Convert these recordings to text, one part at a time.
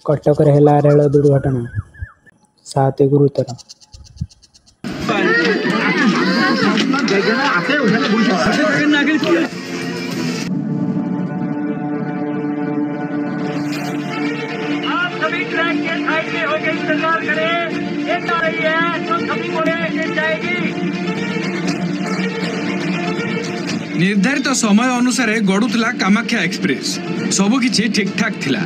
କଟକରେ ହେଲା ରେଳ ଦୁର୍ଘଟଣା, 7 ଗୁରୁତର। सभी ट्रैक के साइड में हो गई इंतजार करें, एक आ रही है तो सभी बोले जाएगी। निर्धारित समय अनुसार गड़ुला कामाख्या एक्सप्रेस, सबकि ठीक ठाक थिला।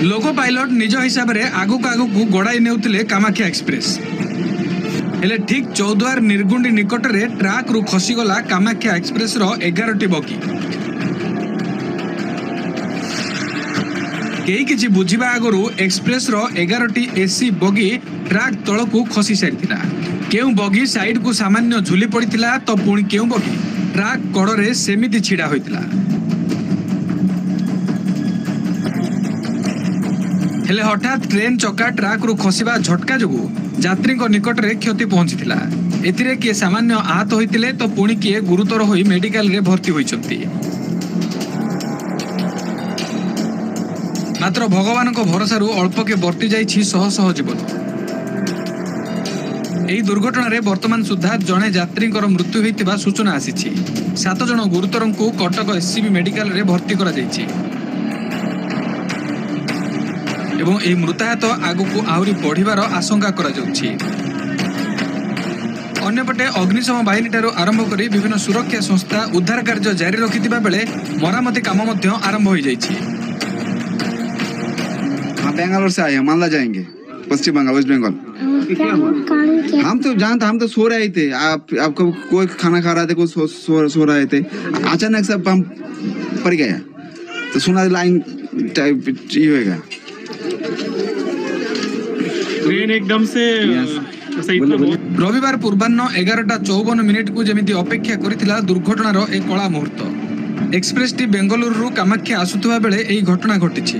लोको पायलट निज हिसाब से आगक आगक गड़ाई नेउतिले कामाख्या एक्सप्रेस। हेले ठीक चौद्वार निर्गुंडी निकट में ट्राक रु खसीगला कामाख्या एक्सप्रेस रो 11टी बगी। कई किछि बुझिबा आगरु एक्सप्रेस रो 11टी एसी बगी ट्राक तळकु खसी सारिथिला। केउ बगी साइड को सामान्य झुली पड़िथिला तो पुणी केउ बगी ट्राक कड़े सेमिति छिड़ा होइतिला। हेले हठात ट्रेन चक्का ट्राक रु खसिबा झटका जोगु यात्री निकट में क्षति पहुंचीथिला। एथिरे किए सामान्य आहत होइतिले तो पुणी किए गुरुतर होई मेडिकल रे भर्ती होइचंती। मात्र भगवान को भरोसा अल्प के बर्ती जाइछि शह शह जीवन। ଏହି ଦୁର୍ଘଟଣାରେ ବର୍ତ୍ତମାନ ସୁଦ୍ଧା ଜଣେ ଯାତ୍ରୀଙ୍କର ମୃତ୍ୟୁ ହୋଇଥିବା ସୂଚନା ଆସିଛି। 7 ଜଣ ଗୁରୁତରଙ୍କୁ କଟକ ଏସସିବି ମେଡିକାଲରେ ଭର୍ତ୍ତି କରାଯାଇଛି ଏବଂ ଏହି ମୃତାହତ ଆଗକୁ ଆହୁରି ବଢ଼ିବାର ଆଶଙ୍କା କରାଯାଉଛି। ଅନ୍ୟପଟେ ଅଗ୍ନିଶମ ବାହିନୀଠାରୁ ଆରମ୍ଭ କରି ବିଭିନ୍ନ ସୁରକ୍ଷା ସଂସ୍ଥା ଉଦ୍ଧାର କାର୍ଯ୍ୟ ଜାରି ରଖିଥିବା ବେଳେ ମରାମତି କାମ ମଧ୍ୟ ଆରମ୍ଭ ହୋଇଯାଇଛି। बेंगलोर से आए हैं, मालदा जाएंगे, पश्चिम बंगाल, वेस्ट बंगाल। हम तो सो रहे थे, आपको कोई खाना खा रहे थे, कोई सो रहे थे, अचानक से पंप पड़ गया तो सुना लाइन टाइप ये होगा, ट्रेन एकदम से रविवार पूर्वाह्न 11:54 को जमिति अपेक्षा करिथिला दुर्घटनार एक कला मुहूर्त। एक्सप्रेस टी बेंगलुरु कामाख्या आसुथुवा बेले एही घटना घटिछि।